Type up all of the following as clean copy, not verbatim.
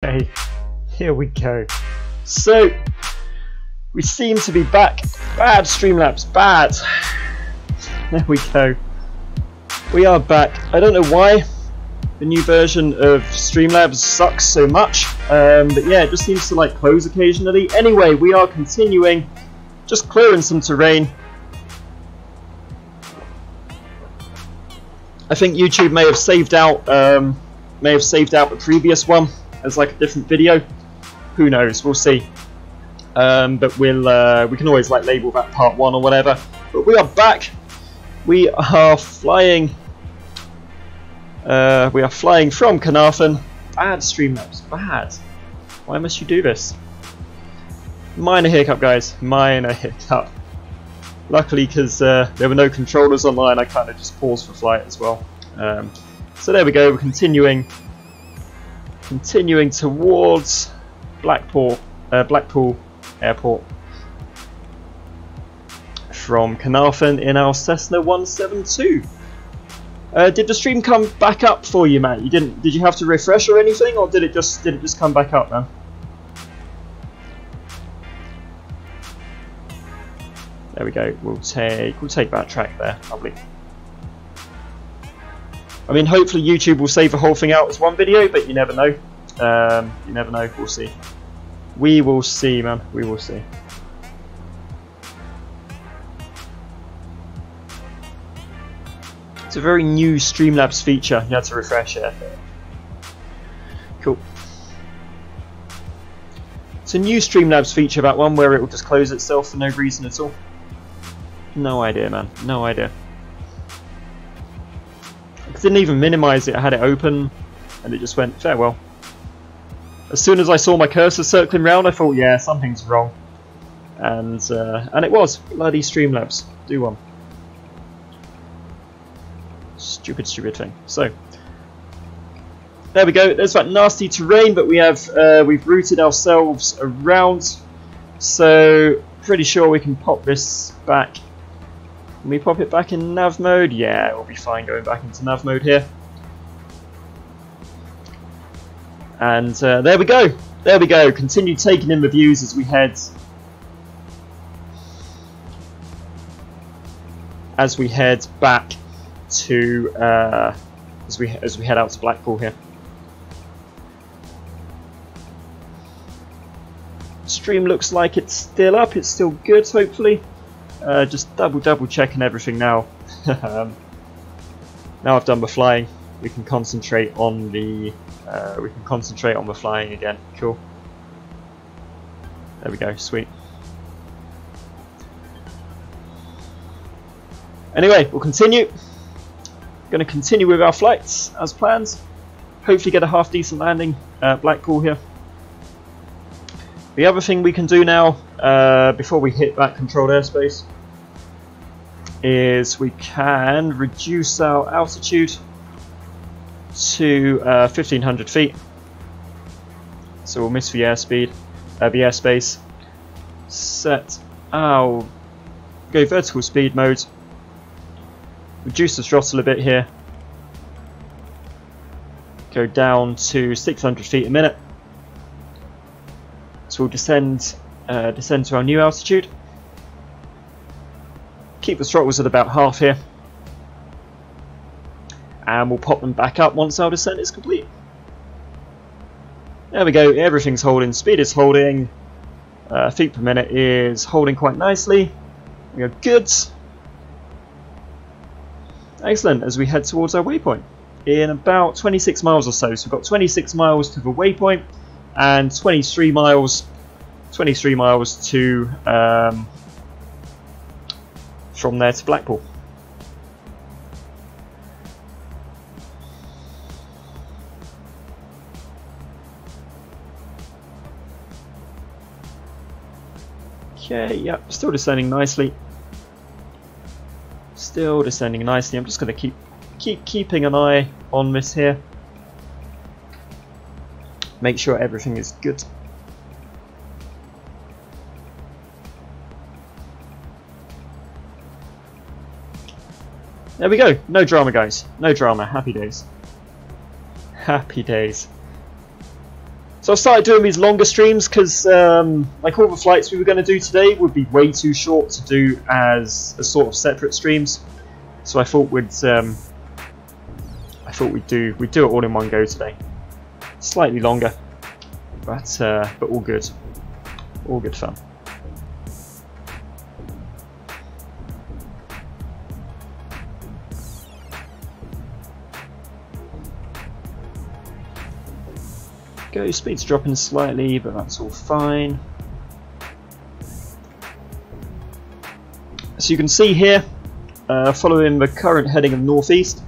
Okay, here we go. So, we seem to be back. Bad Streamlabs, bad. There we go. We are back. I don't know why the new version of Streamlabs sucks so much, but yeah, it just seems to like close occasionally. Anyway, we are continuing, just clearing some terrain. I think YouTube may have saved out the previous one as like a different video. Who knows? We'll see. But we can always like label that part 1 or whatever. But we are back. We are flying. We are flying from Carnarvon. Bad Streamlabs, bad. Why must you do this? Minor hiccup, guys. Minor hiccup. Luckily, because there were no controllers online, I kind of just paused for flight as well. So there we go. We're continuing towards Blackpool Airport from Carnarvon in our Cessna 172. Did the stream come back up for you, Matt? You didn't? Did you have to refresh or anything, or did it just come back up, man? There we go. We'll take that track there. Lovely. I mean, hopefully YouTube will save the whole thing out as one video, but you never know. You never know. We'll see. We will see, man. We will see. It's a very new Streamlabs feature. You had to refresh it. Cool. It's a new Streamlabs feature, that one, where it will just close itself for no reason at all. No idea, man. No idea. I didn't even minimize it. I had it open, and it just went farewell. As soon as I saw my cursor circling round, I thought, yeah, something's wrong, and it was bloody Streamlabs. Do one. Stupid thing. So there we go. There's that nasty terrain, but we've routed ourselves around. So pretty sure we can pop this back. Can we pop it back in nav mode? Yeah, we'll be fine going back into nav mode here. And there we go. There we go. Continue taking in the views as we head back to as we head out to Blackpool here. Stream looks like it's still up. It's still good, hopefully. Just double checking everything now. Now I've done the flying, we can concentrate on the flying again. Cool. There we go. Sweet. Anyway, we'll continue. Going to continue with our flights as planned. Hopefully get a half decent landing at Blackpool here. The other thing we can do now, before we hit that controlled airspace, is we can reduce our altitude to 1500 feet. So we'll miss the airspace. Set our go vertical speed mode. Reduce the throttle a bit here. Go down to 600 feet a minute. So we'll descend to our new altitude. Keep the throttles at about half here. And we'll pop them back up once our descent is complete. There we go, everything's holding, speed is holding, feet per minute is holding quite nicely. We are good. Excellent, as we head towards our waypoint in about 26 miles or so. So we've got 26 miles to the waypoint and 23 miles to from there to Blackpool. Okay, yep, still descending nicely. Still descending nicely. I'm just going to keep keeping an eye on this here. Make sure everything is good. There we go. No drama, guys. No drama. Happy days. Happy days. So I started doing these longer streams because like all the flights we were going to do today would be way too short to do as a sort of separate streams. So I thought we'd do it all in one go today. Slightly longer, but all good fun. Go, speed's dropping slightly, but that's all fine. So you can see here, following the current heading of northeast,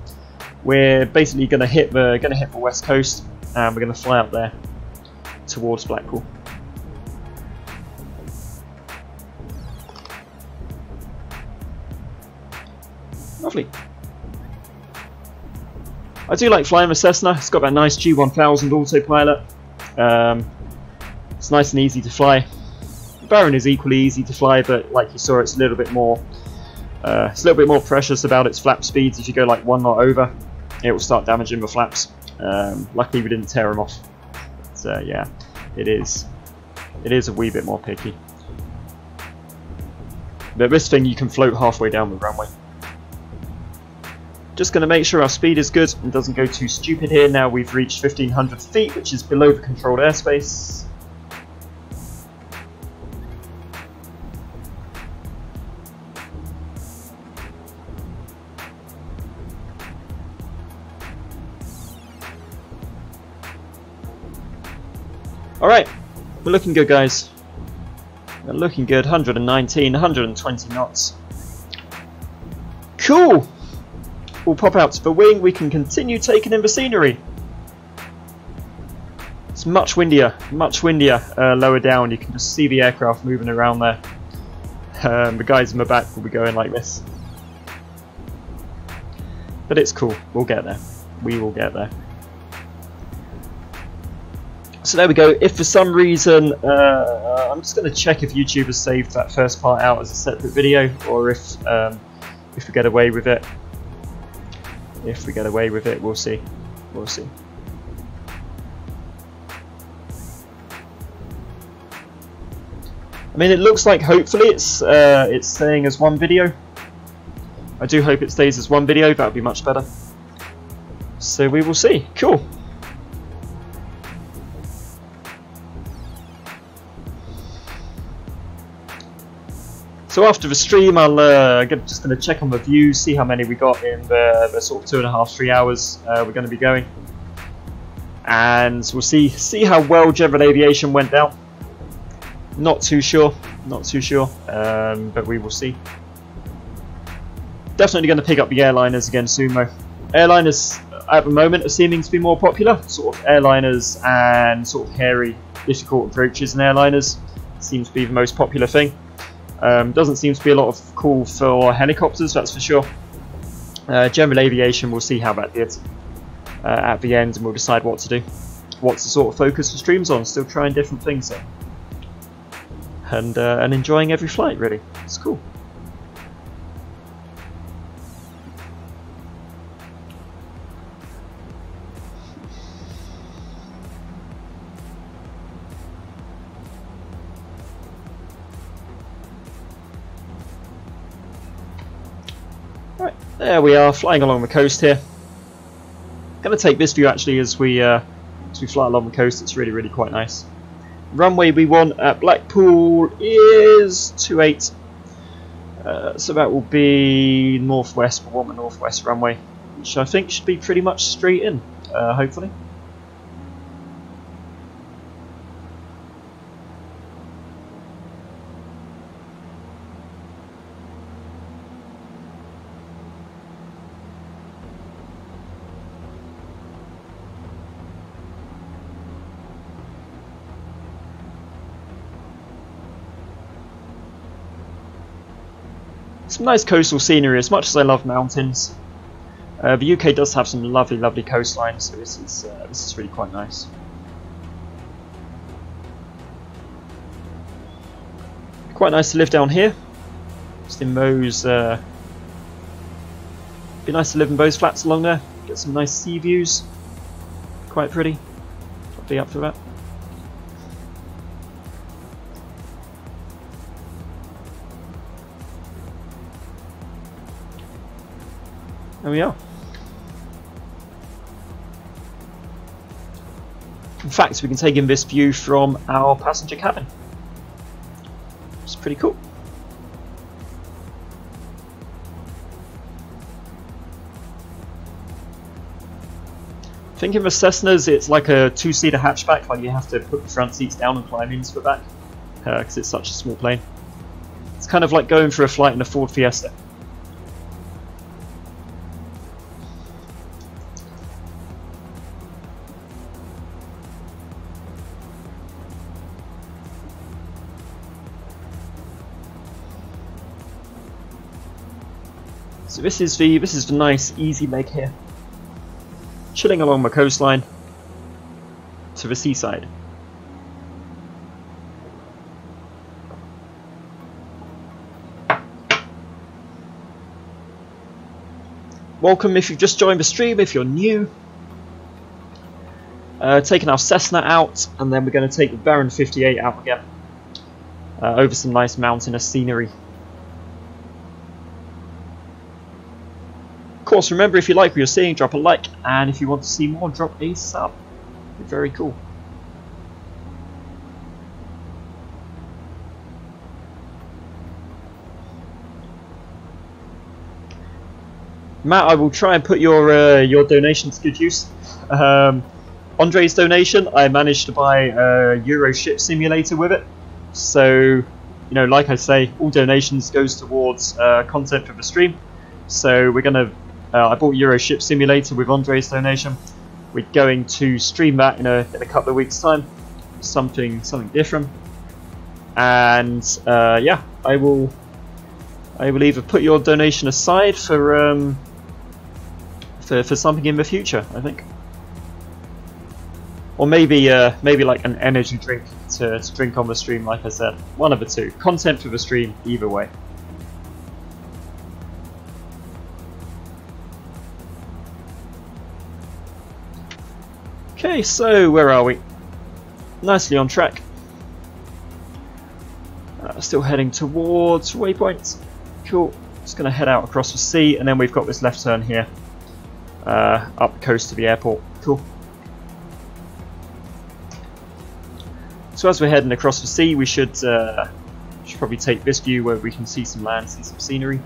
we're basically going to hit the west coast, and we're going to fly out there towards Blackpool. Lovely. I do like flying the Cessna. It's got that nice G1000 autopilot. It's nice and easy to fly. The Baron is equally easy to fly, but like you saw, it's a little bit more. It's a little bit more precious about its flap speeds. If you go like 1 knot over, it will start damaging the flaps. Luckily, we didn't tear them off. So yeah, it is a wee bit more picky. But this thing you can float halfway down the runway. Just going to make sure our speed is good and doesn't go too stupid here. Now we've reached 1500 feet, which is below the controlled airspace. Alright, we're looking good, guys. We're looking good. 119, 120 knots. Cool! We'll pop out to the wing. We can continue taking in the scenery. It's much windier lower down. You can just see the aircraft moving around there. The guys in the back will be going like this. But it's cool. We'll get there. We will get there. So there we go. If for some reason, I'm just going to check if YouTube has saved that first part out as a separate video, or if we get away with it. If we get away with it, we'll see. We'll see. I mean, it looks like hopefully it's staying as one video. I do hope it stays as one video. That would be much better. So we will see. Cool. So after the stream, I'm just going to check on the views, see how many we got in the sort of 2.5–3 hours we're going to be going, and we'll see how well general aviation went down. Not too sure, but we will see. Definitely going to pick up the airliners again soon, though. Airliners at the moment are seeming to be more popular. Sort of airliners and sort of hairy, difficult approaches and airliners seems to be the most popular thing. Doesn't seem to be a lot of call for helicopters, that's for sure. General aviation, we'll see how that did at the end, and we'll decide what to do. What's the sort of focus for streams on. Still trying different things there. And enjoying every flight, really. It's cool. Right, there we are, flying along the coast here. Going to take this view actually as we fly along the coast. It's really quite nice. Runway we want at Blackpool is 28. So that will be northwest. We want the northwest runway, which I think should be pretty much straight in, hopefully. Some nice coastal scenery. As much as I love mountains, the UK does have some lovely coastlines, so this is really quite nice. Quite nice to live down here. Just in those, be nice to live in those flats along there. Get some nice sea views. Quite pretty. I'll be up for that. There we are. In fact, we can take in this view from our passenger cabin. It's pretty cool. Thinking of Cessnas, it's like a two-seater hatchback, like you have to put the front seats down and climb into the back, because it's such a small plane. It's kind of like going for a flight in a Ford Fiesta. So this is the nice easy leg here, chilling along the coastline to the seaside. Welcome if you've just joined the stream, if you're new. Taking our Cessna out, and then we're going to take the BE58 out again, over some nice mountainous scenery. Of course, remember, if you like what you're seeing, drop a like, and if you want to see more, drop a sub. It'd be very cool. Matt, I will try and put your donation to good use. Andrei's donation, I managed to buy a Euro ship simulator with it. So, you know, like I say, all donations goes towards content for the stream. So we're gonna. I bought Euro ship simulator with Andrei's donation. We're going to stream that in a couple of weeks' time. Something different. And yeah, I will either put your donation aside for something in the future, I think, or maybe like an energy drink to drink on the stream. Like I said, one of the two. Content for the stream, either way. Okay, so where are we? Nicely on track. Still heading towards waypoint. Cool. Just going to head out across the sea, and then we've got this left turn here, up the coast to the airport. Cool. So as we're heading across the sea, we should probably take this view where we can see some land, see some scenery.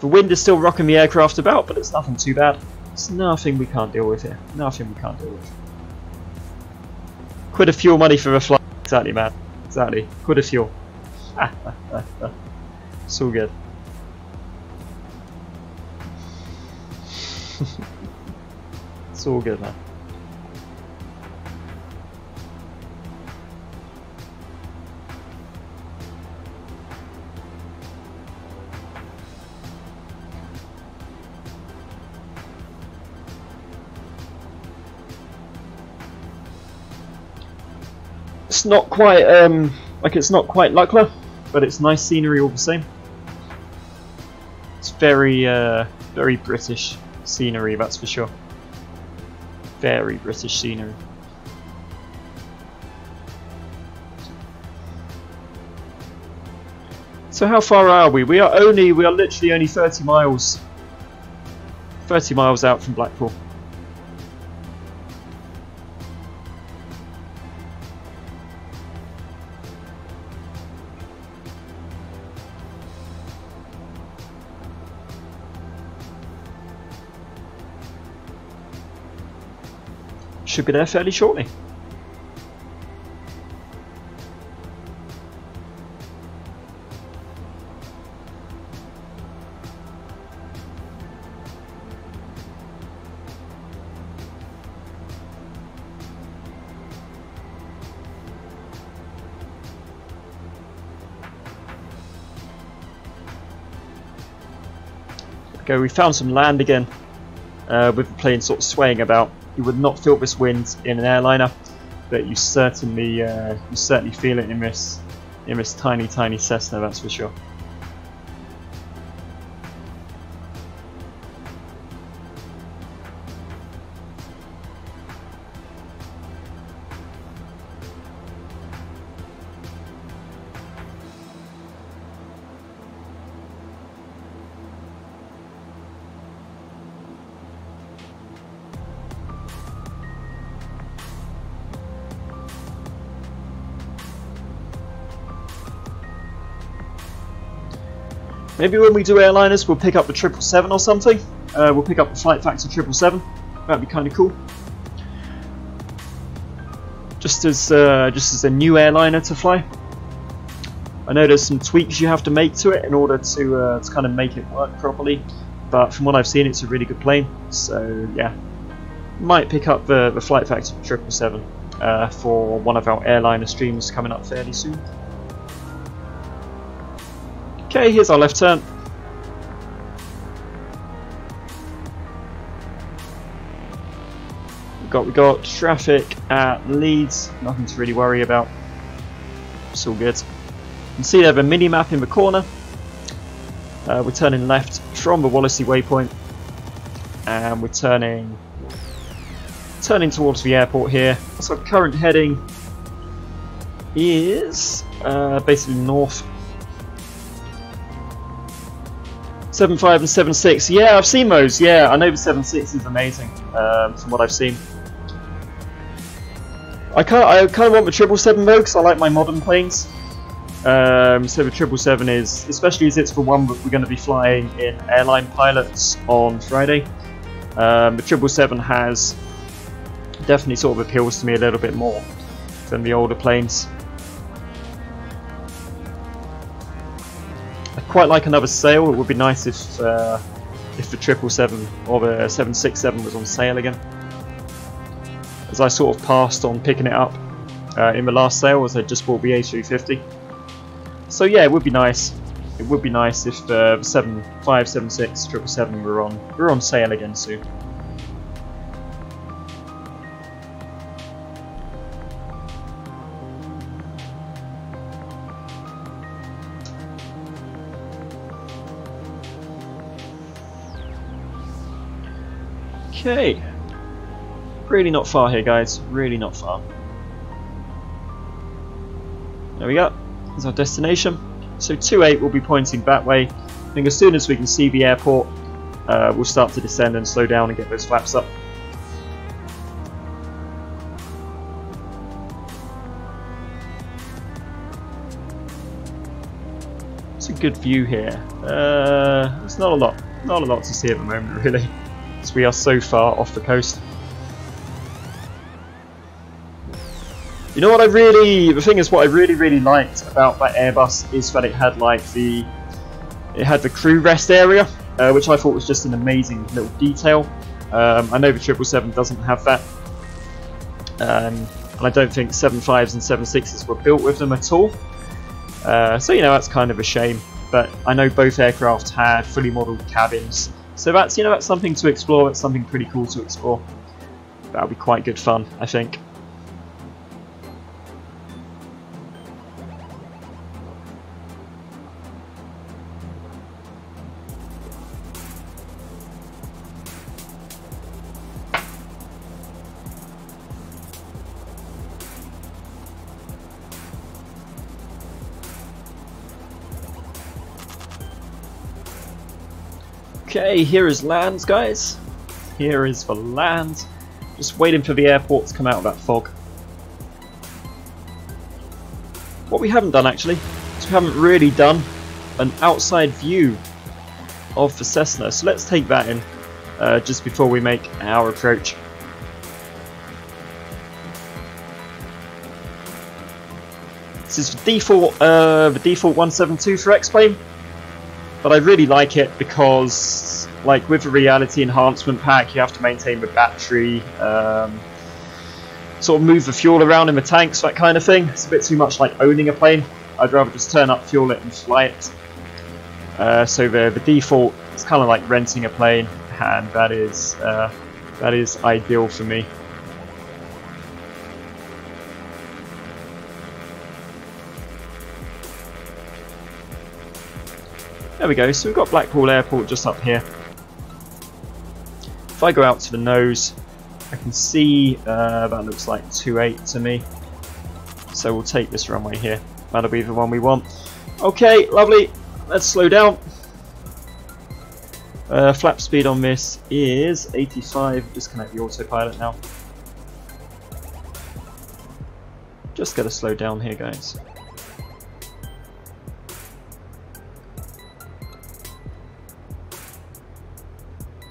The wind is still rocking the aircraft about, but it's nothing too bad. It's nothing we can't deal with here. Nothing we can't deal with. Quid of fuel money for a flight. Exactly, man. Exactly. Quid of fuel. It's all good. It's all good, man. It's not quite it's not quite Luckler, but it's nice scenery all the same. It's very very British scenery, that's for sure. Very British scenery. So how far are we? We are literally only 30 miles out from Blackpool. Should be there fairly shortly. Okay, we found some land again, with the plane sort of swaying about. You would not feel this wind in an airliner, but you certainly feel it in this tiny Cessna, that's for sure. Maybe when we do airliners, we'll pick up the 777 or something. We'll pick up the Flight Factor 777. That'd be kind of cool. Just as a new airliner to fly. I know there's some tweaks you have to make to it in order to kind of make it work properly. But from what I've seen, it's a really good plane. So yeah, might pick up the Flight Factor 777 for one of our airliner streams coming up fairly soon. Okay, here's our left turn. We got traffic at Leeds, nothing to really worry about. It's all good. You can see they have a mini map in the corner. We're turning left from the Wallasey waypoint, and we're turning towards the airport here. So current heading is basically north. 7.5 and 7.6. Yeah, I've seen those. Yeah, I know the 7.6 is amazing from what I've seen. I kind of want the 777 though, because I like my modern planes. So the 777 is, especially as it's the one that we're going to be flying in airline pilots on Friday. The 777 has definitely sort of appeals to me a little bit more than the older planes. I quite like another sale. It would be nice if the 777 or the 767 was on sale again, as I sort of passed on picking it up in the last sale, as I just bought the A350. So yeah, it would be nice. It would be nice if the 75, 76, 777 were on sale again soon. Okay, really not far here, guys. Really not far. There we go. There's our destination. So 28 will be pointing that way. I think as soon as we can see the airport, we'll start to descend and slow down and get those flaps up. It's a good view here. There's not a lot to see at the moment, really, as we are so far off the coast. You know what the thing is, what I really liked about that Airbus is that it had like the crew rest area, which I thought was just an amazing little detail. I know the 777 doesn't have that, and I don't think 75s and 76s were built with them at all. So you know, that's kind of a shame. But I know both aircraft had fully modelled cabins, so that's something to explore. It's something pretty cool to explore. That'll be quite good fun, I think. Okay, here is land, guys. Here is the land. Just waiting for the airport to come out of that fog. What we haven't done actually is we haven't really done an outside view of the Cessna. So let's take that in just before we make our approach. This is the default 172 for X-Plane. But I really like it because, like, with the reality enhancement pack, you have to maintain the battery, sort of move the fuel around in the tanks, that kind of thing. It's a bit too much like owning a plane. I'd rather just turn up, fuel it, and fly it. So the default is kind of like renting a plane, and that is ideal for me. There we go, so we've got Blackpool Airport just up here. If I go out to the nose, I can see that looks like 28 to me. So we'll take this runway here. That'll be the one we want. Okay, lovely. Let's slow down. Flap speed on this is 85. Disconnect the autopilot now. Just gotta slow down here, guys.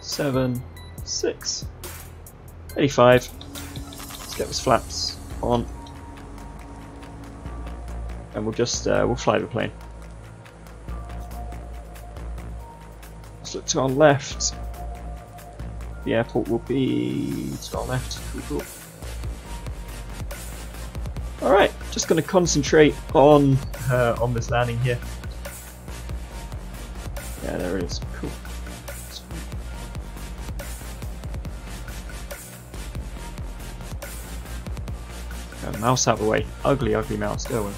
7, 6, 85. Let's get those flaps on, and we'll just we'll fly the plane. Let's look to our left. The airport will be to our left. Cool. All right, just going to concentrate on this landing here. Yeah, there it is. Cool. Mouse out of the way. Ugly mouse. Go away.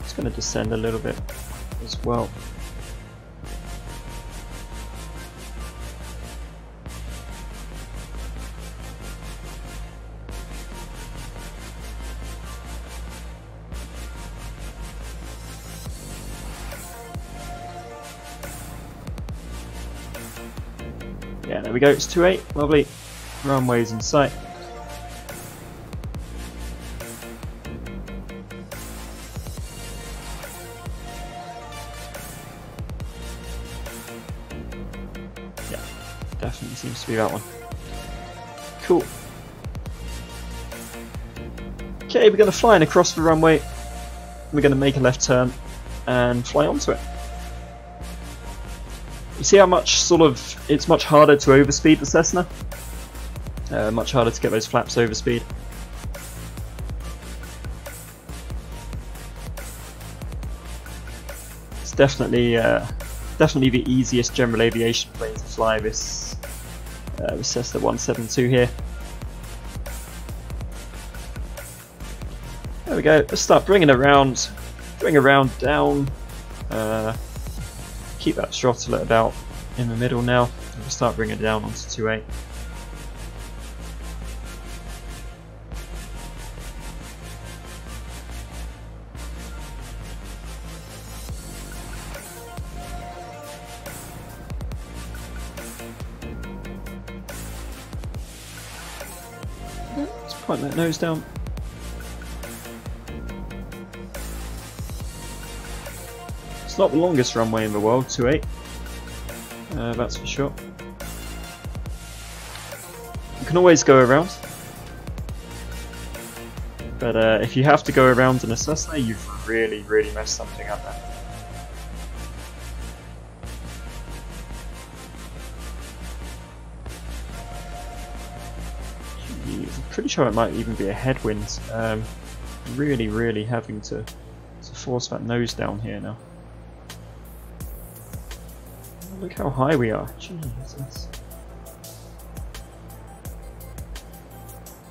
Just going to descend a little bit as well. Yeah, there we go, it's 28, lovely. Runways in sight. Yeah, definitely seems to be that one. Cool. Okay, we're going to fly in across the runway. We're going to make a left turn and fly onto it. You see how much it's much harder to overspeed the Cessna? Much harder to get those flaps overspeed. It's definitely the easiest general aviation plane to fly, this Cessna 172 here. There we go, let's start bringing around down. Keep that throttle at about in the middle now. We'll start bringing it down onto 28. Let's point that nose down. It's not the longest runway in the world, 28. That's for sure. You can always go around, but if you have to go around in a Cessna, you've really messed something up there. I'm pretty sure it might even be a headwind. Really having to force that nose down here now. Look how high we are. Jesus.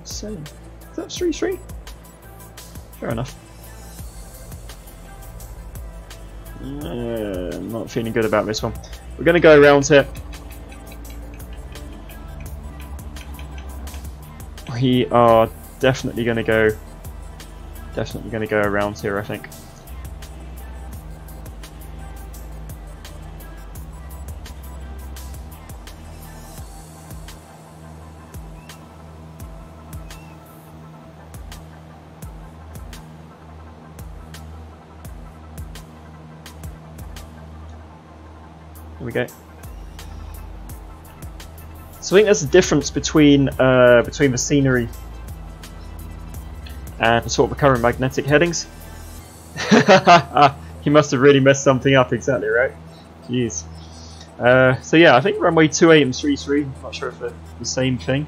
Insane. Is that 3-3? Fair enough. I'm not feeling good about this one. We're going to go around here. We are definitely going to go around here, I think. There we go. So I think there's a difference between the scenery and sort of the current magnetic headings. He must have really messed something up, exactly right. Jeez. So yeah, I think runway 28 and 33. I'm not sure if they're the same thing.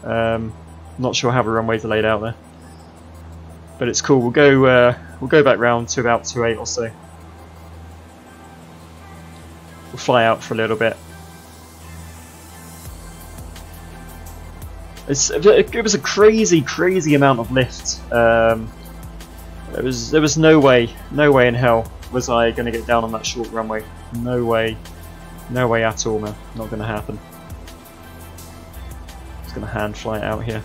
Not sure how the runways are laid out there, but it's cool. We'll go back round to about 28 or so. We'll fly out for a little bit. It was a crazy amount of lift. There was no way in hell was I going to get down on that short runway. No way at all, man. Not going to happen. Just going to hand fly it out here.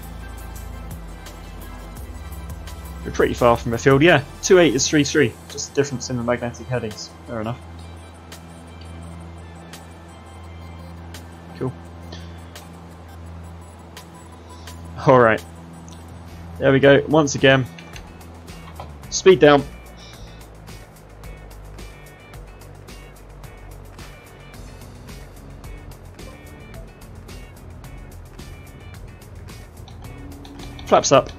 We're pretty far from the field, yeah. 28 is 3-3. Just a difference in the magnetic headings. Fair enough. Cool. Alright. There we go. Once again. Speed down. flaps up,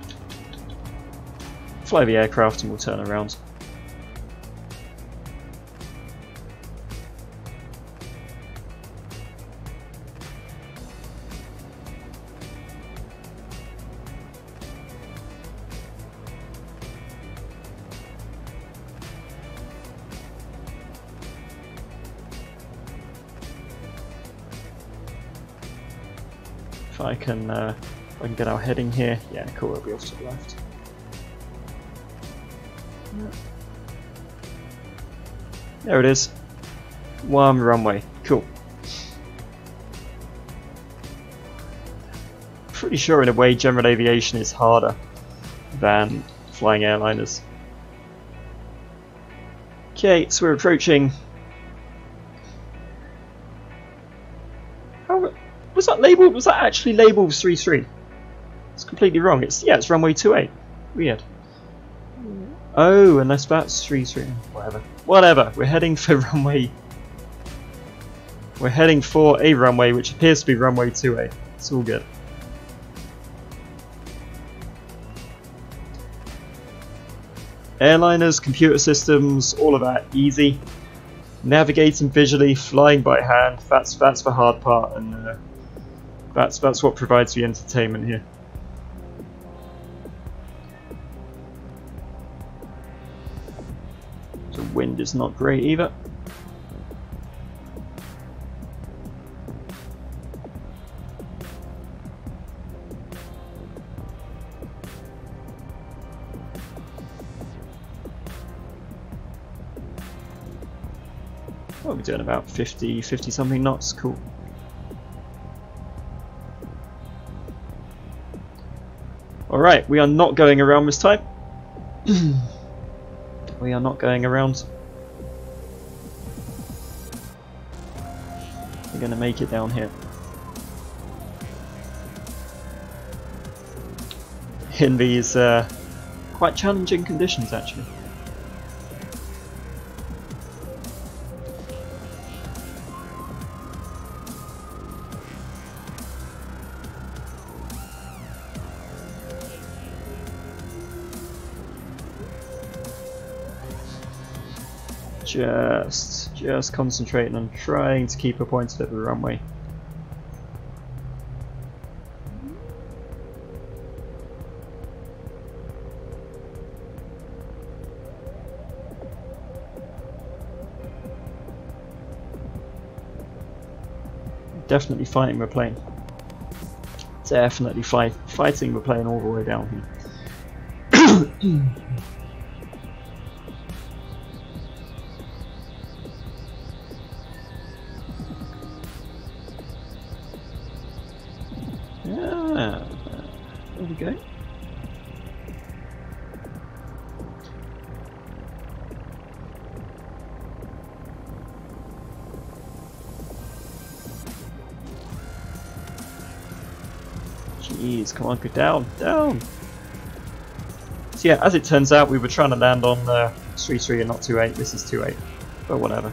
fly the aircraft and we'll turn around. If I can get our heading here, yeah, cool, we'll be off to the left. There it is. One runway, cool. Pretty sure in a way general aviation is harder than flying airliners. Okay, so we're approaching. Was that labelled? Was that actually labelled 33? It's completely wrong. It's runway 28. Weird. Oh, unless that's 33. Whatever. Whatever. We're heading for runway. We're heading for a runway which appears to be runway 28. It's all good. Airliners, computer systems, all of that easy. Navigating visually, flying by hand. That's the hard part, and that's what provides the entertainment here. The wind is not great either. What are we doing, about 50 something knots? Cool. Alright, we are not going around this time. We are not going around. We're going to make it down here. In these quite challenging conditions, actually. Just concentrating on trying to keep her pointed at the runway. Definitely fighting the plane. Definitely fighting the plane all the way down here. There we go. Jeez, come on, go down, down! So yeah, as it turns out, we were trying to land on 3-3 and not 2-8. This is 2-8, but whatever.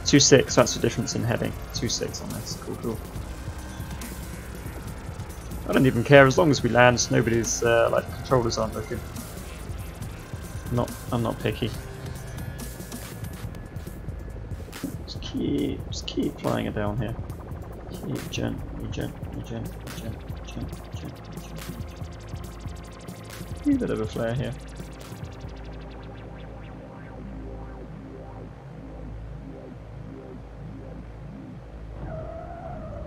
2-6, that's the difference in heading. 2-6 on this, cool, cool. I don't even care, as long as we land, nobody's, like, the controllers aren't looking. I'm not picky. Just keep flying it down here. Keep gently. A bit of a flare here.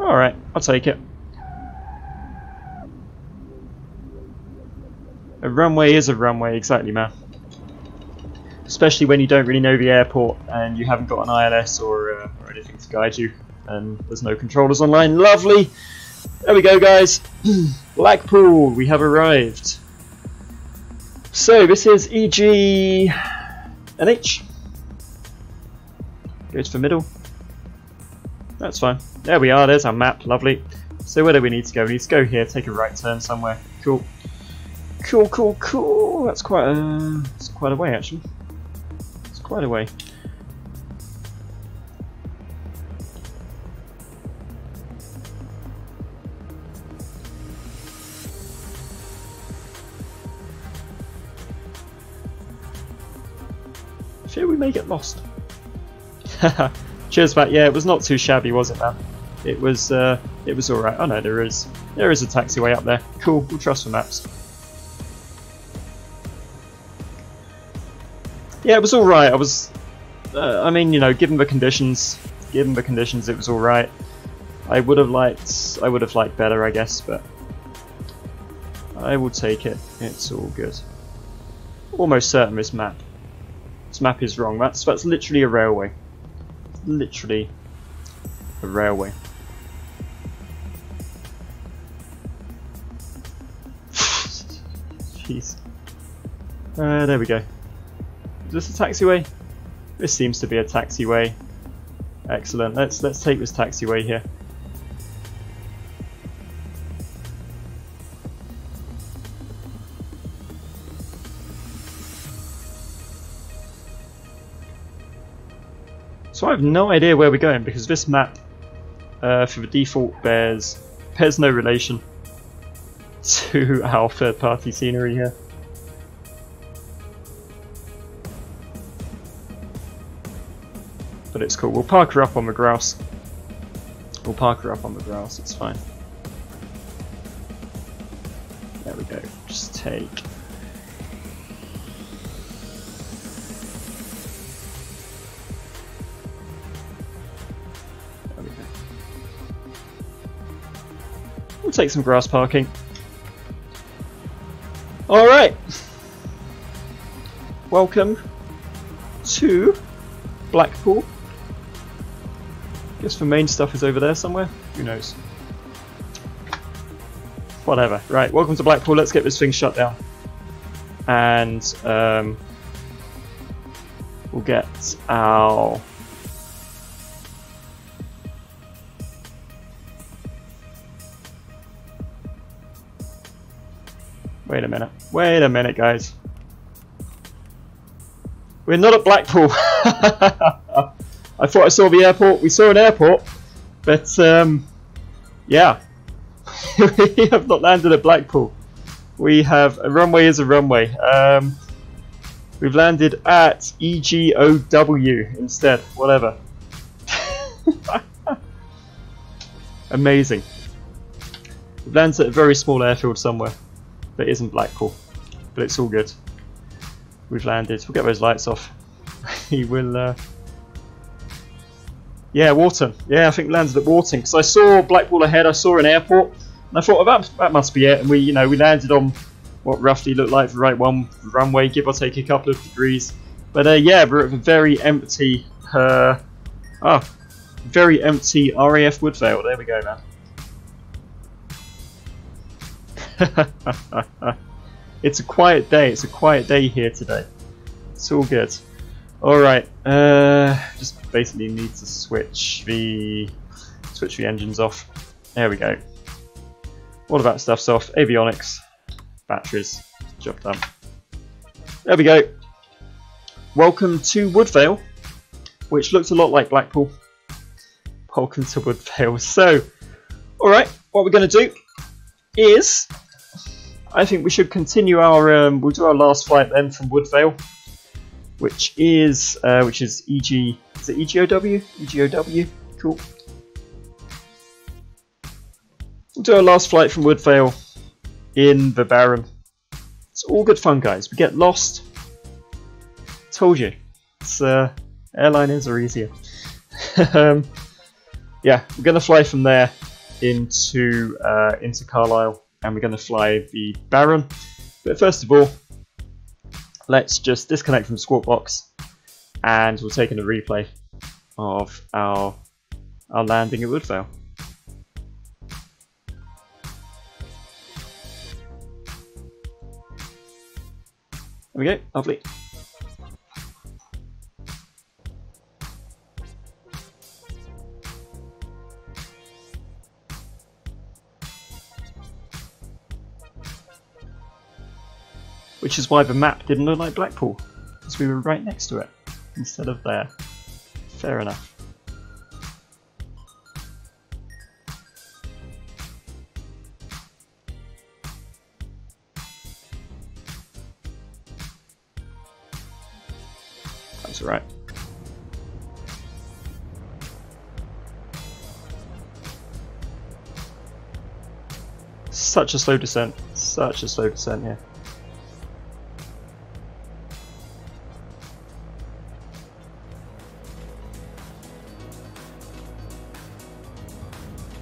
Alright, I'll take it. A runway is a runway, exactly, man. Especially when you don't really know the airport and you haven't got an ILS or anything to guide you, and there's no controllers online. Lovely! There we go, guys. Blackpool, we have arrived. So this is EG NH. Go to the middle. That's fine. There we are, there's our map, lovely. So where do we need to go? We need to go here, take a right turn somewhere. Cool. Cool. That's quite a way, actually. It's quite a way. fear we may get lost. Cheers, Matt. Yeah, it was not too shabby, was it, man? It was alright. Oh no, there is a taxiway up there. Cool, we'll trust the maps. Yeah, it was alright. I was, I mean, you know, given the conditions, it was alright. I would have liked better, I guess, but I will take it. It's all good. Almost certain this map is wrong. That's literally a railway. Literally a railway. Jeez. There we go. Is this a taxiway? This seems to be a taxiway. Excellent. Let's take this taxiway here. So I have no idea where we're going because this map, for the default, bears no relation to our third-party scenery here. But it's cool. We'll park her up on the grass. It's fine. There we go. Just take. There we go. We'll take some grass parking. Alright. Welcome to Blackpool. Guess the main stuff is over there somewhere. Who knows? Whatever. Right, welcome to Blackpool. Let's get this thing shut down. And we'll get our... Wait a minute, guys. We're not at Blackpool. I thought I saw the airport. We saw an airport, but yeah, we have not landed at Blackpool. We have a runway is a runway. We've landed at EGOW instead. Whatever. Amazing. We've landed at a very small airfield somewhere that isn't Blackpool, but it's all good. We've landed. We'll get those lights off. He will. Yeah, Wharton. Yeah, I think we landed at Wharton because I saw Blackpool ahead. I saw an airport, and I thought, oh, that must be it. And we landed on what roughly looked like the right runway, give or take a couple of degrees. But yeah, we're at a very empty, very empty RAF Woodvale. There we go, man. It's a quiet day. It's a quiet day here today. It's all good. Alright, just basically need to switch the engines off. There we go. All of that stuff's off. Avionics, batteries, job done. There we go. Welcome to Woodvale, which looks a lot like Blackpool. Welcome to Woodvale. So, alright, what we're going to do is, I think we should continue our, we'll do our last flight then from Woodvale. Which is EG, is it EGOW? EGOW, cool. We'll do our last flight from Woodvale in the Baron. It's all good fun, guys. We get lost. Told you. It's airliners are easier. Yeah, we're gonna fly from there into Carlisle, and we're gonna fly the Baron. But first of all, let's just disconnect from Squawk Box, and we'll take in a replay of our landing at Woodvale. There we go, lovely. Which is why the map didn't look like Blackpool, because we were right next to it instead of there. Fair enough. That's alright. Such a slow descent. Such a slow descent here.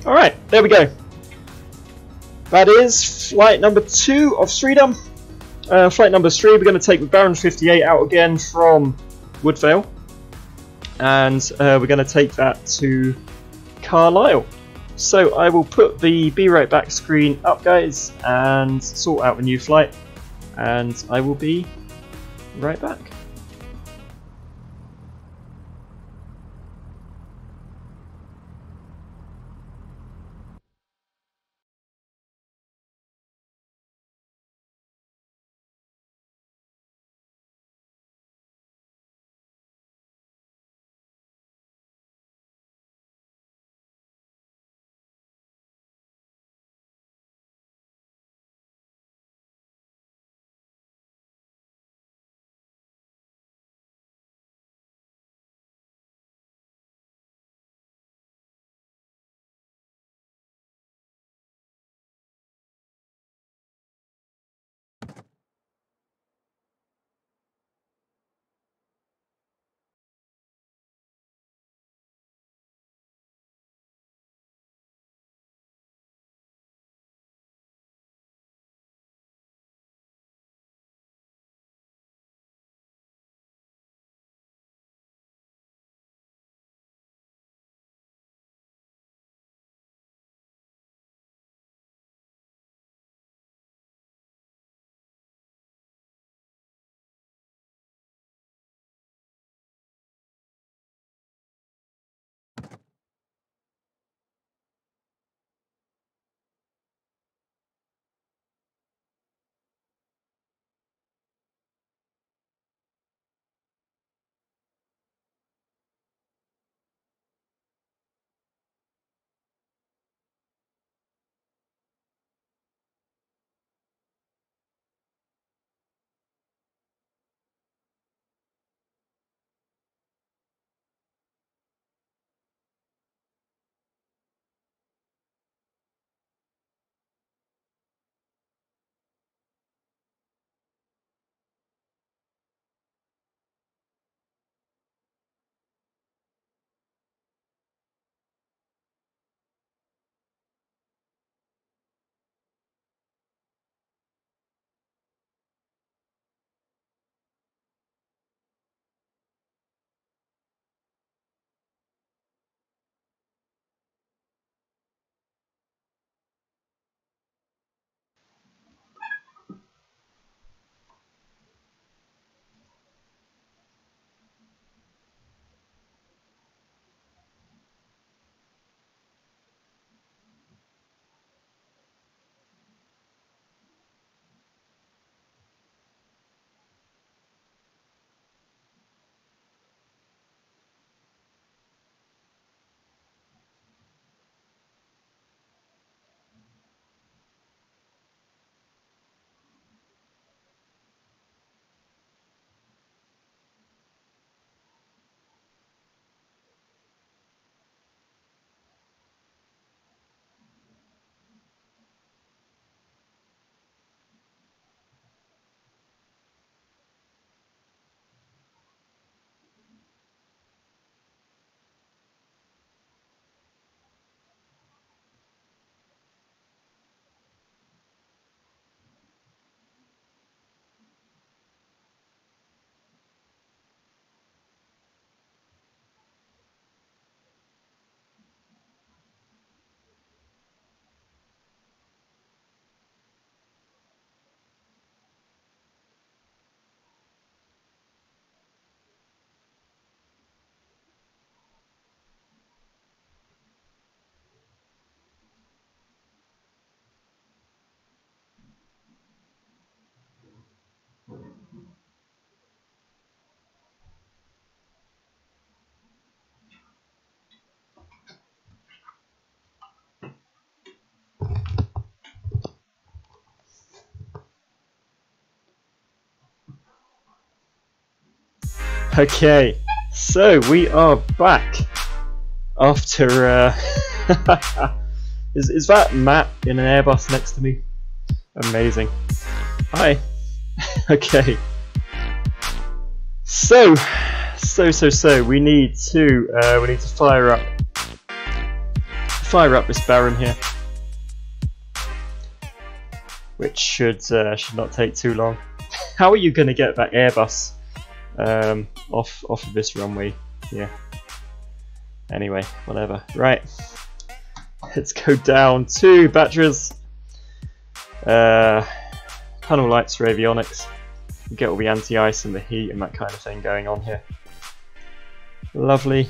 Alright, there we go. That is flight number 2 of Freedom. Flight number 3, we're going to take the BE58 out again from Woodvale. And we're going to take that to Carlisle. So I will put the Be Right Back screen up, guys, and sort out the new flight. And I will be right back. Okay, so we are back after. Is that Matt in an Airbus next to me? Amazing. Hi. Okay. So we need to fire up this Baron here, which should not take too long. How are you going to get that Airbus off of this runway? Yeah. Anyway, whatever. Right. Let's go down to batteries. Tunnel lights for avionics. Get all the anti-ice and the heat and that kind of thing going on here. Lovely.